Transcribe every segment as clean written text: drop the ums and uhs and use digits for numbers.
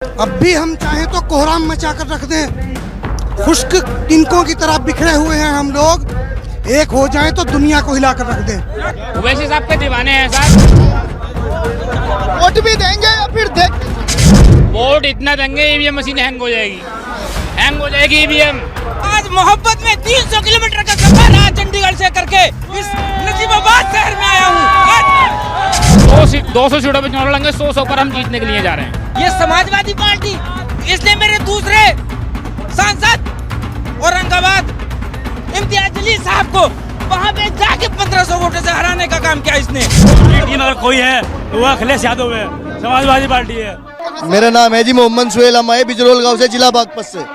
अब भी हम चाहें तो कोहराम मचा कर रख दें, खुश्क तिनकों की तरह बिखरे हुए हैं हम लोग, एक हो जाएं तो दुनिया को हिला कर रख दें। वैसे साहब के दीवाने हैं साहब। वोट भी देंगे या फिर वोट इतना देंगे ईवीएम मशीन हैंग हो जाएगी ईवीएम। आज मोहब्बत में 300 किलोमीटर का सफर है चंडीगढ़ से करके इस नजीबाबाद शहर में आया हूँ। 200 सीटों पे चुनाव लड़ेंगे, 100 पर हम जीतने के लिए जा रहे हैं। ये समाजवादी पार्टी, इसने मेरे दूसरे सांसद औरंगाबाद इम्तियाज जलील साहब को वहाँ पे जाके 1500 वोटों से हराने का काम किया इसने। टीम अगर कोई है तो वो अखिलेश यादव है, समाजवादी पार्टी है। मेरा नाम है जी मोहम्मद सुहेल, हम आए बिजरोल गांव से, जिला बागपत से।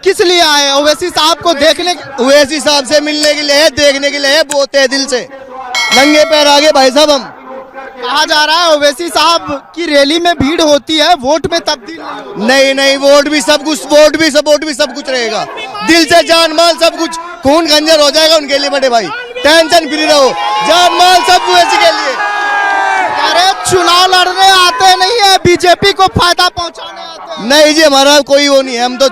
किस लिए आए? ओवैसी साहब को देखने, ओवैसी साहब से मिलने के लिए है, देखने के लिए है, बहुत है दिल से, नंगे पैर आगे भाई साहब। हम कहा जा रहा है ओवैसी साहब की रैली में भीड़ होती है, वोट में तब्दील नहीं, वोट भी सब कुछ रहेगा, दिल से जान माल सब कुछ, खून खंजर हो जाएगा उनके लिए बड़े भाई, टेंशन फ्री रहो, जान माल सब ओवैसी के लिए। अरे चुनाव लड़ने आते नहीं है, बीजेपी को फायदा पहुंचाने आते हैं। नहीं जी, हमारा कोई वो नहीं है, हम तो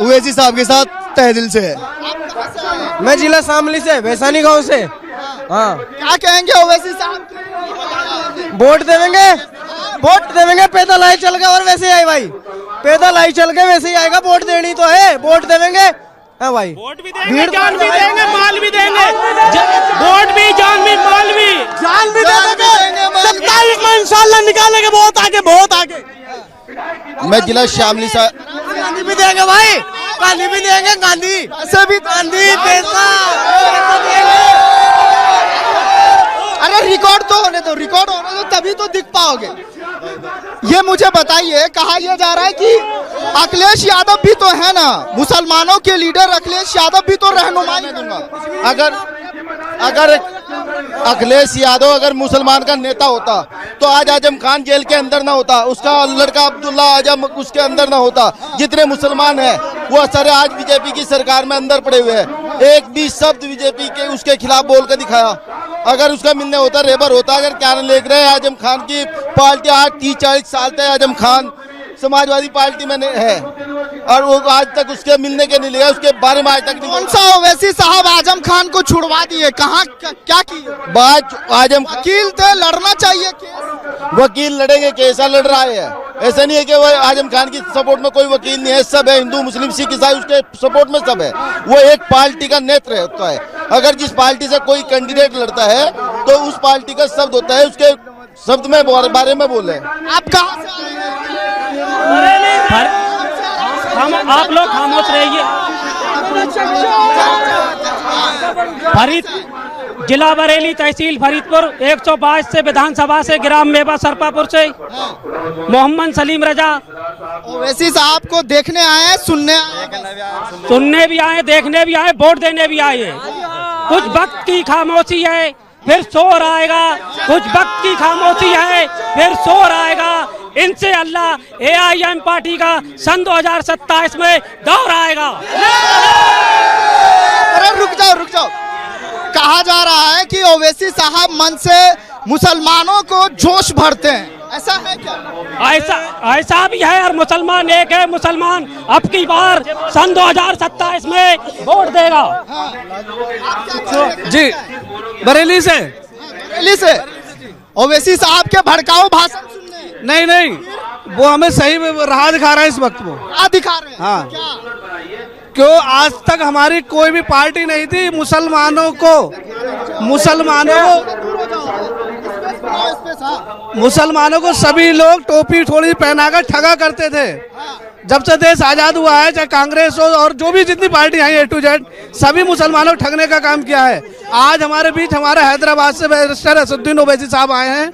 ओवैसी साहब के साथ तहे दिल से है। मैं जिला शामली से, वैशाली गांव से। हाँ, क्या कहेंगे ओवैसी साहब? वोट देवेंगे, पैदल आई चल के, और वैसे ही आए भाई, पैदल आई चल के वैसे ही आएगा, वोट देनी तो है, वोट देवेंगे। हाँ भाई, वोट भी देंगे, जान भी देंगे, माल भी देंगे, वोट भी, जान भी, माल भी, जान भी देंगे। 27 में इंशाल्लाह निकालेंगे, बहुत आगे। मैं जिला शामली से। गांधी भी देंगे भाई, गांधी भी देंगे, पैसे भी, गांधी पैसा। अरे रिकॉर्ड होने दो तभी तो दिख पाओगे। ये मुझे बताइए, कहा यह जा रहा है कि अखिलेश यादव भी तो है ना, मुसलमानों के लीडर अखिलेश यादव भी तो रहनुमाई करेंगे। अगर अखिलेश यादव अगर मुसलमान का नेता होता तो आज आजम खान जेल के अंदर ना होता, उसका लड़का अब्दुल्ला आजम उसके अंदर ना होता। जितने मुसलमान हैं वो सारे आज बीजेपी की सरकार में अंदर पड़े हुए हैं। एक भी शब्द बीजेपी के उसके खिलाफ बोल कर दिखाया। अगर उसका मिलने होता, रेबर होता, अगर क्या लेकर रहे आजम खान की पार्टी, आज 30-40 साल तक आजम खान समाजवादी पार्टी में है और वो आज तक उसके मिलने के नहीं लिया, उसके बारे में आज तक नहीं। कौन सा ओवैसी साहब आजम खान को छुड़वा दिए? कहाँ क्या किए? बात आजम वकील थे, लड़ना चाहिए केस। वकील लड़ेंगे, कैसा लड़ रहा है? ऐसा नहीं है कि वो आजम खान की सपोर्ट में कोई वकील नहीं है, सब है, हिंदू मुस्लिम सिख ईसाई उसके सपोर्ट में सब है। वो एक पार्टी का नेत्र होता है। अगर जिस पार्टी से कोई कैंडिडेट लड़ता है तो उस पार्टी का शब्द होता है, उसके शब्द में बारे में बोले। आप कहाँ से आए हैं? आप लोग खामोश रहिए। जिला बरेली, तहसील फरीदपुर, 122 से विधानसभा से, ग्राम मेवा सरपापुर से मोहम्मद सलीम रजा। ओवैसी साहब को देखने आए हैं, सुनने भी आए, देखने भी आए, वोट देने भी आए। कुछ वक्त की खामोशी है, फिर शोर आएगा, कुछ वक्त की खामोशी है, फिर शोर आएगा। इनसे अल्लाह AIM पार्टी का सन 2027 में दौर आएगा। अरे रुक जाओ। कहा जा रहा है कि ओवैसी साहब मन से मुसलमानों को जोश भरते हैं, ऐसा है क्या? ऐसा भी है, और मुसलमान एक है, मुसलमान अब की बार सन 2027 में वोट देगा। जी, बरेली से। ओवैसी साहब के भड़काऊ भाषण सुनने? नहीं, वो हमें सही में राह दिखा रहा है इस वक्त। वो दिखा रहे हैं। हाँ, क्यों आज तक हमारी कोई भी पार्टी नहीं थी मुसलमानों को सभी लोग टोपी ठोड़ी पहनाकर ठगा करते थे। जब से देश आजाद हुआ है, चाहे कांग्रेस हो और जो भी जितनी party I A to Z, सभी मुसलमानों को ठगने का काम किया है। आज हमारे बीच हमारे हैदराबाद से बैरिस्टर असदुद्दीन ओवैसी साहब आए हैं,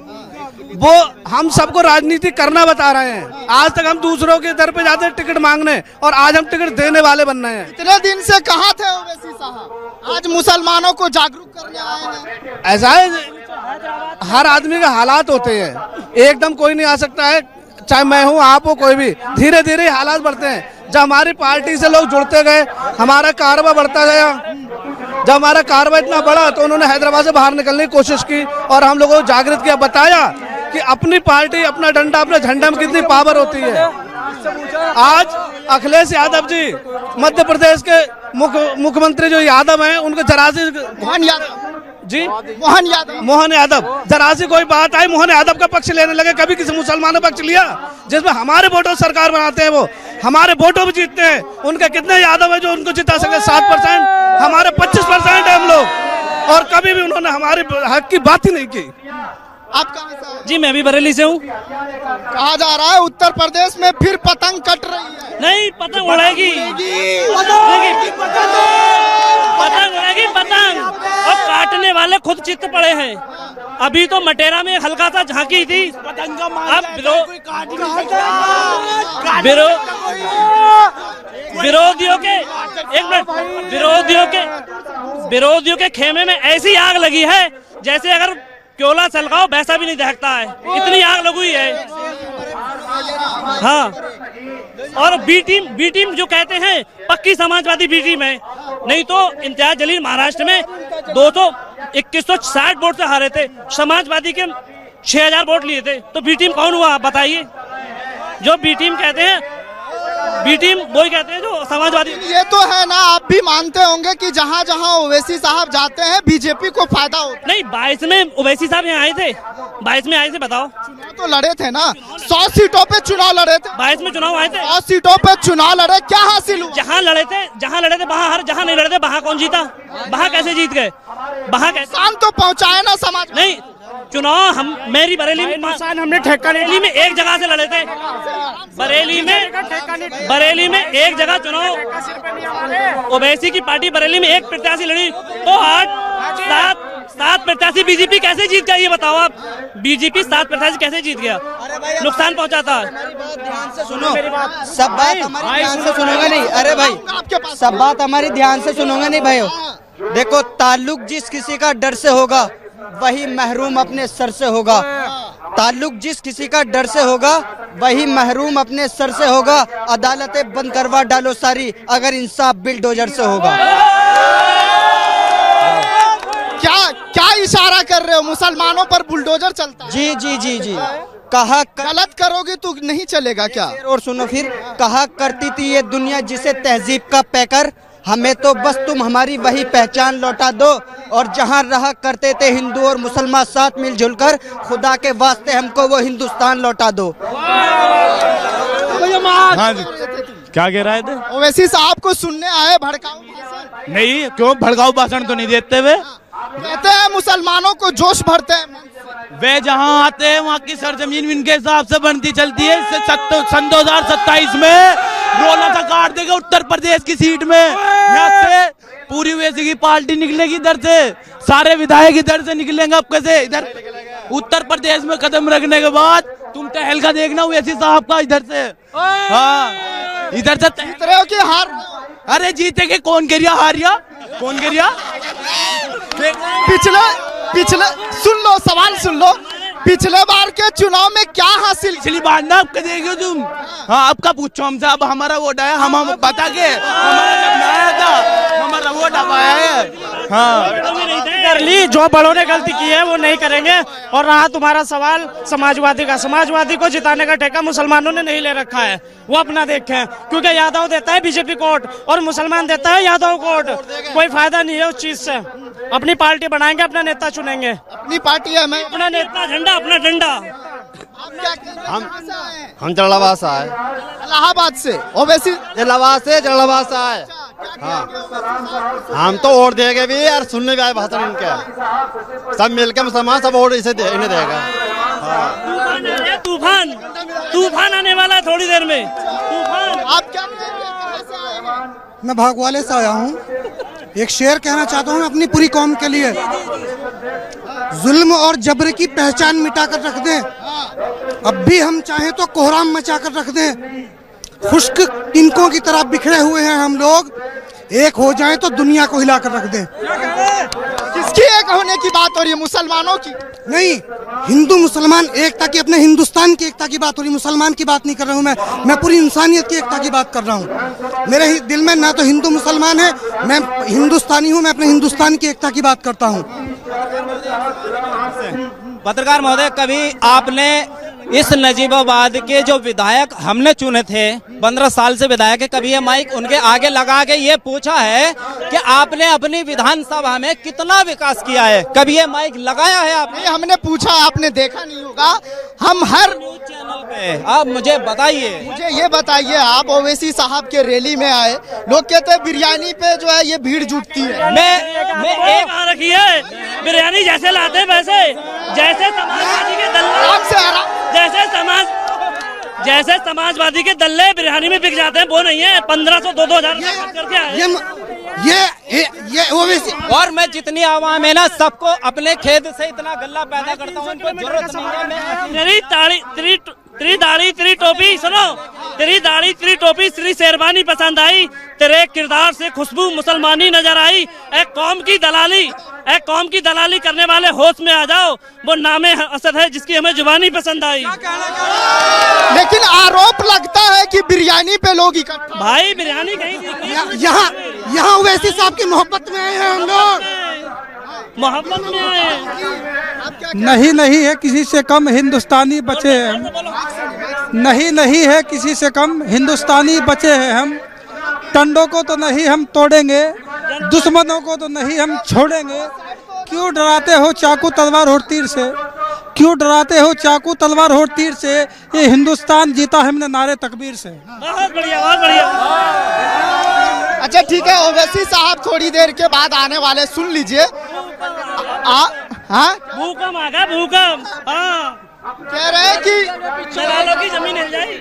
वो हम सबको राजनीति करना बता रहे हैं। आज तक हम दूसरों के दर पे जाते टिकट मांगने, और आज हम टिकट देने वाले बन रहे हैं। इतने दिन से कहाँ थे ओवैसी साहब? आज मुसलमानों को जागरूक करने आए हैं। ऐसा है, हर आदमी के हालात होते हैं, एकदम कोई नहीं आ सकता है, चाहे मैं हूँ, आप हो, कोई भी। धीरे धीरे हालात बढ़ते हैं। जब हमारी पार्टी से लोग जुड़ते गए, हमारा कारोबार बढ़ता गया। जब हमारा कारोबार इतना बढ़ा तो उन्होंने हैदराबाद से बाहर निकलने की कोशिश की और हम लोगों को जागृत किया, बताया कि अपनी पार्टी, अपना डंडा, अपने झंडा में कितनी पावर होती है। आज अखिलेश यादव जी मध्य प्रदेश के मुख्यमंत्री जो यादव हैं उनको जरा सी मोहन यादव जी मोहन यादव जरा सी कोई बात आई मोहन यादव का पक्ष लेने लगे। कभी किसी मुसलमान ने पक्ष लिया? जिसमें हमारे वोटों से सरकार बनाते हैं, वो हमारे वोटों भी जीतते हैं। उनके कितने यादव है जो उनको जिता सके? 7%, हमारे 25% है हम लोग। और कभी भी उन्होंने हमारे हक की बात ही नहीं की। आप कहाँ से हैं? जी मैं भी बरेली से हूँ। कहा जा रहा है उत्तर प्रदेश में फिर पतंग कट रही है। नहीं, पतंग उड़ेगी, पतंग उड़ेगी, पतंग। और काटने वाले खुद चित्त पड़े हैं। अभी तो मटेरा में हल्का सा झांकी थी, अब विरोधियों के एक मिनट विरोधियों के खेमे में ऐसी आग लगी है जैसे अगर क्योला सलगाओ वैसा भी नहीं दहकता है, इतनी आग लगी है। हाँ, और बी टीम जो कहते हैं पक्की समाजवादी बी टीम है। नहीं तो इम्तियाज जलील महाराष्ट्र में 2160 वोट से हारे थे, समाजवादी के 6000 वोट लिए थे। तो बी टीम कौन हुआ आप बताइए? जो बी टीम कहते हैं, बी टीम वही कहते हैं जो समाजवादी। ये तो है ना, आप भी मानते होंगे कि जहाँ जहाँ ओवैसी साहब जाते हैं बीजेपी को फायदा होता है। नहीं, 22 में ओवैसी साहब यहाँ आए थे, 22 में आए थे, बताओ। चुनाव तो लड़े थे ना, 100 सीटों पे चुनाव लड़े थे। 22 में चुनाव आए थे, 100 सीटों पे चुनाव लड़े, क्या हासिल हुआ? जहाँ लड़े थे वहाँ हर, जहाँ नहीं लड़े थे वहाँ कौन जीता? वहाँ कैसे जीत गए? वहाँ कैसे? नुकसान तो पहुँचाए ना समाज। नहीं, चुनाव हम मेरी बरेली में हमने ठेका बरेली में एक जगह से लड़े थे। बरेली में एक जगह चुनाव ओवैसी की पार्टी बरेली में एक प्रत्याशी लड़ी तो 7 प्रत्याशी बीजेपी कैसे जीत गया? ये बताओ आप, बीजेपी 7 प्रत्याशी कैसे जीत गया? नुकसान पहुंचाता है। सुनो, सब बात हमारी ध्यान से सुनोगे नहीं? अरे भाई, सब बात हमारी ध्यान से सुनोगे नहीं भाई? देखो, ताल्लुक जिस किसी का डर से होगा वही महरूम अपने सर से होगा। ताल्लुक जिस किसी का डर से होगा वही महरूम अपने सर से होगा। अदालतें बंद करवा डालो सारी, अगर इंसाफ बिल्डोजर से होगा। क्या इशारा कर रहे हो? मुसलमानों पर बुलडोजर चलता है? जी कहा गलत करोगे तो नहीं चलेगा क्या? और सुनो फिर, कहा करती थी ये दुनिया जिसे तहजीब का पैकर, हमें तो बस तुम हमारी वही पहचान लौटा दो। और जहाँ रहा करते थे हिंदू और मुसलमान साथ मिलजुल कर, खुदा के वास्ते हमको वो हिंदुस्तान लौटा दो। हाँ जी, क्या कह रहे थे? ओवैसी साहब को सुनने आए भड़काऊ भाषण? नहीं, क्यों भड़काऊ भाषण तो नहीं देते वे? कहते हैं मुसलमानों को जोश भरते हैं। वे जहाँ आते हैं वहाँ की सरजमीन इनके हिसाब से बनती चलती है। सन 2027 में रोला सा काट देगा उत्तर प्रदेश की सीट में। यहाँ से पूरी ओवैसी की पार्टी निकलेगी, इधर से सारे विधायक इधर से निकलेंगे। अब कैसे इधर उत्तर प्रदेश में कदम रखने के बाद तुम टहल का देखना ओवैसी साहब का इधर से। हाँ, इधर से जीत रहे हो कि हार? अरे जीतेंगे, कौन गिरिया हारिया? कौन गिरिया? पिछले सुन लो, सवाल सुन लो। पिछले बार के चुनाव में क्या हासिल? पिछली बार ना अब देखे तुम। हाँ, अब का पूछो हमसे? अब हमारा वोट आया, हम बता के हमारा जब आया था हमारा वोट अब आया है। हाँ, कर ली, जो बड़ों ने गलती की है वो नहीं करेंगे। और रहा तुम्हारा सवाल समाजवादी का, समाजवादी को जिताने का ठेका मुसलमानों ने नहीं ले रखा है, वो अपना देखें। क्योंकि यादव देता है बीजेपी को वोट और मुसलमान देता है यादव को वोट। कोई फायदा नहीं है उस चीज से। अपनी पार्टी बनाएंगे, अपना नेता चुनेंगे। अपनी पार्टी है, मैं अपना नेता, झंडा अपना डंडा। हम जलालाबाद से आए, इलाहाबाद से। ओवैसी जलालाबाद से आए। हाँ, हम तो वोट देंगे भी और सुनने भी आए भाषण इनके। सब मिलकर मुसलमान सब वोट इसे इन्हें देगा। हाँ। तूफान आने वाला है थोड़ी देर में। तूफान। आप क्या कहेंगे? मैं भागवाले से आया हूँ। एक शेर कहना चाहता हूँ अपनी पूरी कौम के लिए। जुल्म और जबर की पहचान मिटाकर रख दें, अब भी हम चाहें तो कोहराम मचाकर रख दें। खुश्क तिनकों की तरह बिखरे हुए हैं हम लोग, एक हो जाएं तो दुनिया को हिलाकर रख दें। किसकी एक होने की बात हो रही है? मुसलमानों की? नहीं, हिंदू मुसलमान एकता की, अपने हिंदुस्तान की एकता की बात हो रही, मुसलमान की बात नहीं कर रहा हूँ मैं पूरी इंसानियत की एकता की बात कर रहा हूँ। मेरे दिल में ना तो हिंदू मुसलमान है, मैं हिंदुस्तानी हूँ, मैं अपने हिंदुस्तान की एकता की बात करता हूँ। पत्रकार महोदय, कभी आपने इस नजीबाबाद के जो विधायक हमने चुने थे, 15 साल से विधायक है, कभी ये माइक उनके आगे लगा के ये पूछा है कि आपने अपनी विधानसभा में कितना विकास किया है? कभी ये माइक लगाया है आपने? नहीं, हमने पूछा, आपने देखा नहीं होगा। हम हर न्यूज चैनल पे आप मुझे बताइए, मुझे ये बताइए, आप ओवैसी साहब के रैली में आए, लोग कहते हैं बिरयानी पे जो है ये भीड़ जुटती है। मैं एक रखी है बिरयानी जैसे लाते हैं वैसे, जैसे समाजवादी के जैसे समाजवादी के दल्ले बिरयानी में बिक जाते हैं, वो नहीं है। 1500 2000 करके आए। ये ओवैसी और मैं जितनी आवाम है ना, सबको अपने खेत से इतना गल्ला पैदा करता हूँ, इनको जरूरत नहीं है। तेरी दाढ़ी तेरी टोपी, सुनो, तेरी दाढ़ी तेरी टोपी श्री शेरवानी पसंद आई, तेरे किरदार से खुशबू मुसलमानी नजर आई। एक कौम की दलाली करने वाले होश में आ जाओ, वो नामे असद है जिसकी हमें जुबानी पसंद आई। लेकिन आरोप लगता है कि बिरयानी पे लोग इकट्ठा, भाई बिरयानी कहीं यहाँ ओवैसी साहब की मोहब्बत में आए हैं हम लोग, मोहब्बत में आए हैं। नहीं है किसी से कम हिंदुस्तानी बचे हैं हम, नहीं है किसी से कम हिंदुस्तानी बचे हैं हम। टंडों को तो नहीं हम तोड़ेंगे, दुश्मनों को तो नहीं हम छोड़ेंगे। क्यों डराते हो चाकू तलवार और तीर से, क्यों डराते हो चाकू तलवार और तीर से? ये हिंदुस्तान जीता है हमने नारे तकबीर से। बहुत बढ़िया, बहुत बढ़िया। अच्छा ठीक है, ओवैसी साहब थोड़ी देर के बाद आने वाले, सुन लीजिए। भूकंप आ गया, भूकंप। हाँ, कह रहे हैं कि दलालों की जमीन हिल जाएगी।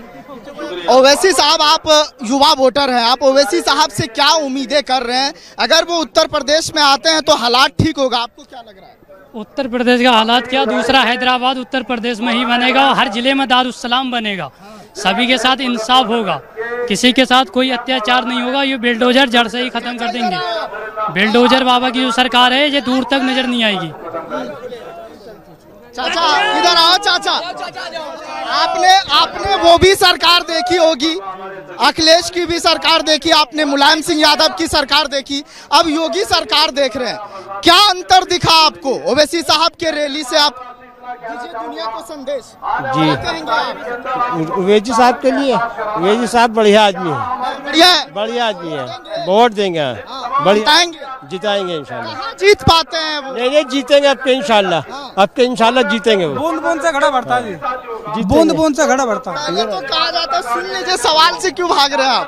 ओवैसी साहब, आप युवा वोटर हैं, आप ओवैसी साहब से क्या उम्मीदें कर रहे हैं? अगर वो उत्तर प्रदेश में आते हैं तो हालात ठीक होगा, आपको क्या लग रहा है? उत्तर प्रदेश का हालात क्या, दूसरा हैदराबाद उत्तर प्रदेश में ही बनेगा। हर जिले में दारुस्सलाम बनेगा, सभी के साथ इंसाफ होगा, किसी के साथ कोई अत्याचार नहीं होगा। ये बिल्डोजर जड़ से ही खत्म कर देंगे। बिल्डोजर बाबा की जो सरकार है, ये दूर तक नजर नहीं आएगी। चाचा इधर आओ, चाचा। आपने वो भी सरकार देखी होगी, अखिलेश की भी सरकार देखी आपने, मुलायम सिंह यादव की सरकार देखी, अब योगी सरकार देख रहे हैं। क्या अंतर दिखा आपको ओवैसी साहब के रैली से? आप दीजिए दुनिया को संदेश। जी, ओवैसी साहब के लिए, ओवैसी साहब बढ़िया आदमी है, बढ़िया आदमी है, वोट देंगे, बढ़िया जिताएंगे इंशाल्लाह। जीत पाते हैं वो? नहीं जीतेंगे अब के इंशाल्लाह जीतेंगे वो। बूंद बूंद से घड़ा बढ़ता है जी, बूंद बूंद से घड़ा बढ़ता है। पहले तो कहा जाता, सुन लीजिए, सवाल से क्यों भाग रहे हैं आप?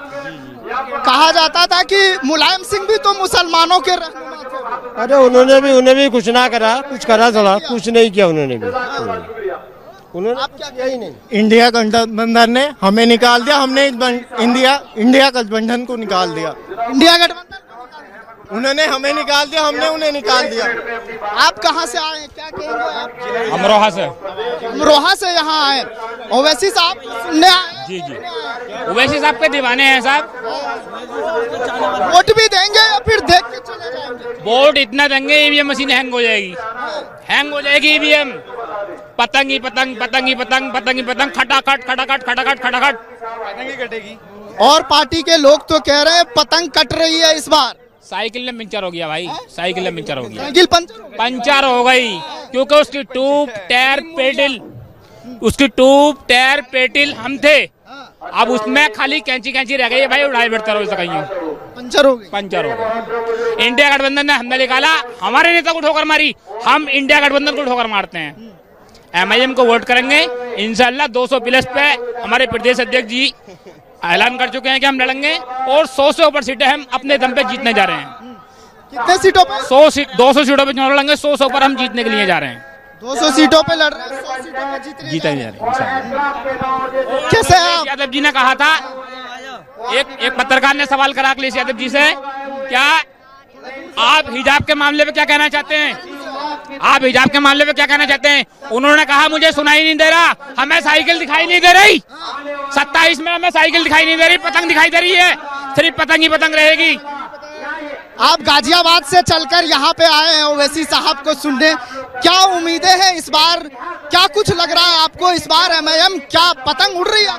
कहा जाता था कि मुलायम सिंह भी तो मुसलमानों के रहनुमा थे। अरे उन्होंने भी कुछ ना करा, कुछ करा थोड़ा, कुछ नहीं किया उन्होंने भी। उन्होंने आप क्या यही नहीं। इंडिया गठबंधन ने हमें निकाल दिया, हमने इंडिया गठबंधन को निकाल दिया। इंडिया गठबंधन उन्होंने हमें निकाल दिया, हमने उन्हें निकाल दिया। आप कहाँ से आए हैं, क्या कहेंगे आप? अमरोहा से। अमरोहा से यहाँ आए, ओवैसी साहब सुनने आए? जी, ओवैसी साहब के दीवाने हैं साहब। वोट भी देंगे या फिर देख के चले जाएंगे? वोट इतना देंगे ईवीएम मशीन हैंग हो जाएगी, हैंग हो जाएगी ईवीएम। पतंग ही पतंग, पतंग ही पतंग, पतंग ही पतंग, खटाखट खटाखट खटाखट खटाखट पतंग ही कटेगी। और पार्टी के लोग तो कह रहे हैं पतंग कट रही है इस बार। साइकिल में पंचर हो गया भाई, साइकिल में पंचर हो गया, साइकिल पंचर हो गई, क्योंकि उसकी ट्यूब टायर पेटिल हम थे। अब उसमें खाली कैंची रह गई है भाई, उड़ाई बढ़ता रहो, कहीं पंचर हो गई। इंडिया गठबंधन ने हमने निकाला, हमारे नेता को ठोकर मारी, हम इंडिया गठबंधन को ठोकर मारते हैं। MIM को वोट करेंगे इंशाल्लाह। 200 प्लस पे हमारे प्रदेश अध्यक्ष जी ऐलान कर चुके हैं कि हम लड़ेंगे, और 100 से ऊपर सीटें हम अपने दम पे जीतने जा रहे हैं। कितने सीटों पे? 200 सीटों पे चुनाव लड़ेंगे, 100 से ऊपर हम जीतने के लिए जा रहे हैं। 200 सीटों पे लड़ रहे हैं, 100 सीटों पे जीतने जा रहे हैं। कैसे यादव जी ने कहा था, एक पत्रकार ने सवाल करा अखिलेश यादव जी से, क्या आप हिजाब के मामले पे क्या कहना चाहते हैं? आप हिजाब के मामले पे क्या कहना चाहते हैं? उन्होंने कहा मुझे सुनाई नहीं दे रहा, हमें साइकिल दिखाई नहीं दे रही, 27 में हमें साइकिल दिखाई नहीं दे रही, पतंग दिखाई दे रही है, सिर्फ पतंग ही पतंग रहेगी। आप गाजियाबाद से चलकर यहाँ पे आए हैं ओवैसी साहब को सुनने, क्या उम्मीदें हैं इस बार? क्या कुछ लग रहा है आपको इस बार MIM क्या पतंग उड़ रही है?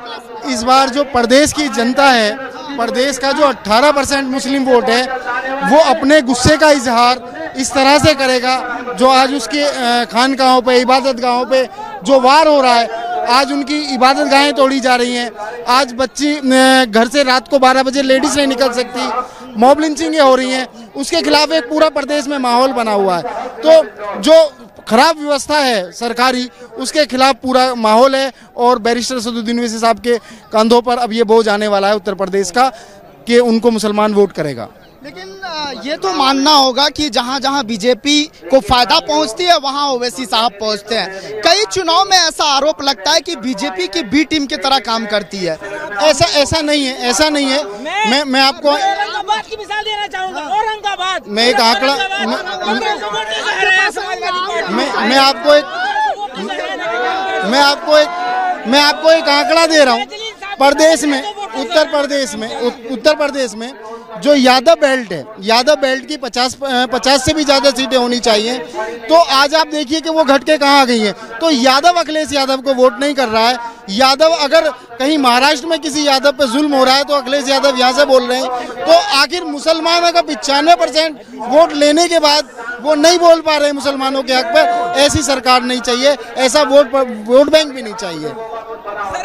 इस बार जो प्रदेश की जनता है, प्रदेश का जो 18% मुस्लिम वोट है, वो अपने गुस्से का इजहार इस तरह से करेगा, जो आज उसके खानकाहों पे, इबादत गाहों पे जो वार हो रहा है, आज उनकी इबादत गाहें तोड़ी जा रही हैं, आज बच्ची घर से रात को 12 बजे लेडीज नहीं निकल सकती, मॉब लिंचिंगें हो रही हैं, उसके खिलाफ एक पूरा प्रदेश में माहौल बना हुआ है। तो जो खराब व्यवस्था है सरकारी, उसके खिलाफ पूरा माहौल है और बैरिस्टर सदुद्दीन ओवैसी साहब के कंधों पर अब ये बोझ आने वाला है उत्तर प्रदेश का कि उनको मुसलमान वोट करेगा। लेकिन ये तो मानना होगा कि जहां जहां बीजेपी को फायदा पहुंचती है वहां ओवैसी साहब पहुंचते हैं। कई चुनाव में ऐसा आरोप लगता है कि बीजेपी की बी टीम की तरह काम करती है। ऐसा नहीं है, ऐसा नहीं है। मैं आपको औरंगाबाद की मिसाल देना चाहूंगा। औरंगाबाद मैं एक आंकड़ा मैं आपको एक आंकड़ा दे रहा हूँ। प्रदेश में उत्तर प्रदेश में जो यादव बेल्ट है, यादव बेल्ट की 50 से भी ज्यादा सीटें होनी चाहिए। तो आज आप देखिए कि वो घट के कहाँ आ गई हैं। तो यादव अखिलेश यादव को वोट नहीं कर रहा है। यादव अगर कहीं महाराष्ट्र में किसी यादव पे जुल्म हो रहा है तो अखिलेश यादव यहाँ से बोल रहे हैं। तो आखिर मुसलमानों का 95% वोट लेने के बाद वो नहीं बोल पा रहे मुसलमानों के हक पर। ऐसी सरकार नहीं चाहिए, ऐसा वोट बैंक भी नहीं चाहिए।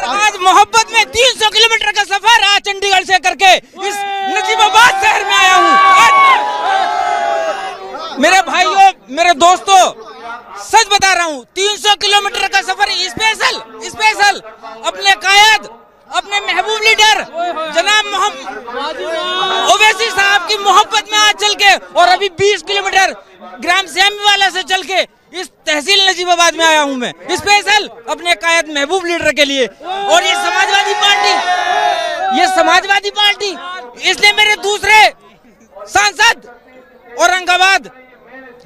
आज मोहब्बत में 300 किलोमीटर का सफर आज चंडीगढ़ से करके इस नजीबाबाद शहर में आया हूँ। मेरे भाइयों, मेरे दोस्तों, सच बता रहा हूँ, 300 किलोमीटर का सफर स्पेशल अपने कायद, अपने महबूब लीडर जनाब मोहम्मद ओवैसी साहब की मोहब्बत में आज चल के, और अभी 20 किलोमीटर ग्राम श्यामीवाला से चल के इस तहसील नजीबाबाद में आया हूं मैं, स्पेशल अपने कायद महबूब लीडर के लिए। और ये समाजवादी पार्टी इसने मेरे दूसरे सांसद औरंगाबाद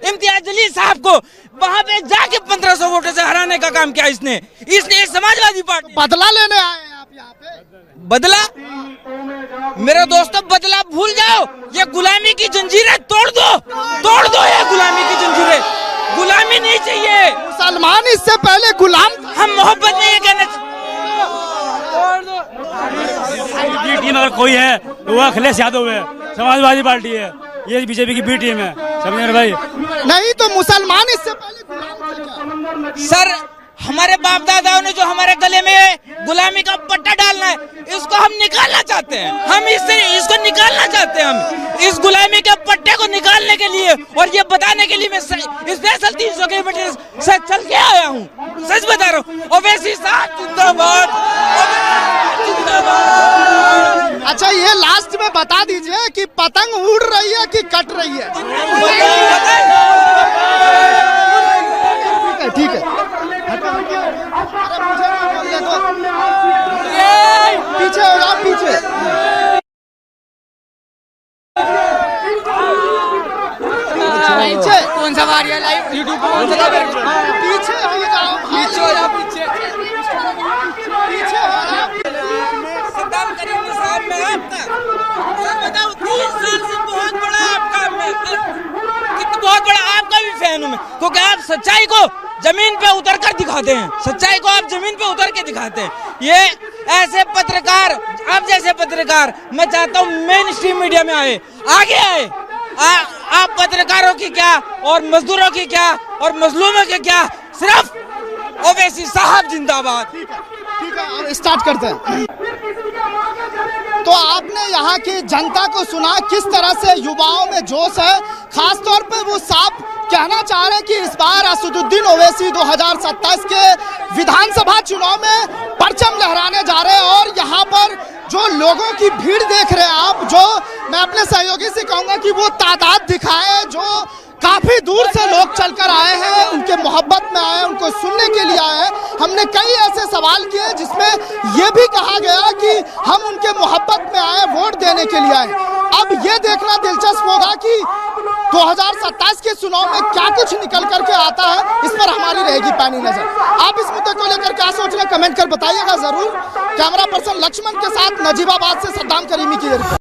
इम्तियाज जलील साहब को वहां पे जाके 1500 वोटों से हराने का काम किया इसने समाजवादी पार्टी। बदला लेने आए हैं आप यहाँ पे? बदला मेरे दोस्तों, बदला भूल जाओ। ये गुलामी की जंजीरें तोड़ दो ये गुलामी की जंजीरें। गुलामी नहीं चाहिए। मुसलमान इससे पहले गुलाम, हम मोहब्बत में ये कहना बी टीम अगर कोई है तो वो अखिलेश यादव है, समाजवादी पार्टी है, ये बीजेपी की बी टीम है, समझे भाई? नहीं तो मुसलमान इससे पहले गुलाम थे। सर, हमारे बाप दादाओं ने जो हमारे गले में गुलामी का पट्टा डालना है, इसको हम निकालना चाहते हैं। हम इसको निकालना चाहते हैं। हम इस गुलामी के पट्टे को निकालने के लिए और ये बताने के लिए मैं स्पेशल 300 किलोमीटर से चल के आया हूँ। सच बता रहा हूँ। ओवैसी साहब जिंदाबाद। अच्छा, ये लास्ट में बता दीजिए कि पतंग उड़ रही है कि कट रही है? ठीक है, पीछे हो जाओ, पीछे। कौन सा वारिया लाइव यूट्यूब पर कौन सा पीछे हो जाओ, पीछे हो जाओ, पीछे हो जाओ। सद्दाम करीम साहब, मैं आपका सच बताऊं, 3 साल से बहुत बड़ा आपका बहुत बड़ा आपका भी फैन हूं मैं, क्योंकि आप सच्चाई को जमीन पे उतर कर दिखाते हैं। सच्चाई को आप जमीन पे उतर के दिखाते हैं। ये ऐसे पत्रकार, आप जैसे पत्रकार, मैं चाहता हूँ मेन स्ट्रीम मीडिया में आगे आए। आप पत्रकारों की क्या और मजदूरों की क्या और मजलूमों की क्या, सिर्फ ओवैसी साहब जिंदाबाद। ठीक है, स्टार्ट करते हैं। तो आपने यहाँ की जनता को सुना किस तरह से युवाओं में जोश है। खासतौर पे वो साफ कहना चाह रहे हैं कि इस बार असदुद्दीन ओवैसी 2027 के विधानसभा चुनाव में परचम लहराने जा रहे हैं। और यहाँ पर जो लोगों की भीड़ देख रहे हैं आप, जो मैं अपने सहयोगी से कहूँगा कि वो तादाद दिखाए, जो काफी दूर से लोग चलकर आए हैं, उनके मोहब्बत में आए, उनको सुनने के लिए आए हैं। हमने कई ऐसे सवाल किए जिसमें ये भी कहा गया कि हम उनके मोहब्बत में आए, वोट देने के लिए आए। अब ये देखना दिलचस्प होगा कि 2027 के चुनाव में क्या कुछ निकल करके आता है। इस पर हमारी रहेगी पैनी नजर। आप इस मुद्दे को लेकर क्या सोच रहे हैं, कमेंट कर बताइएगा जरूर। कैमरा पर्सन लक्ष्मण के साथ नजीबाबाद से सद्दाम करीमी की रिपोर्ट।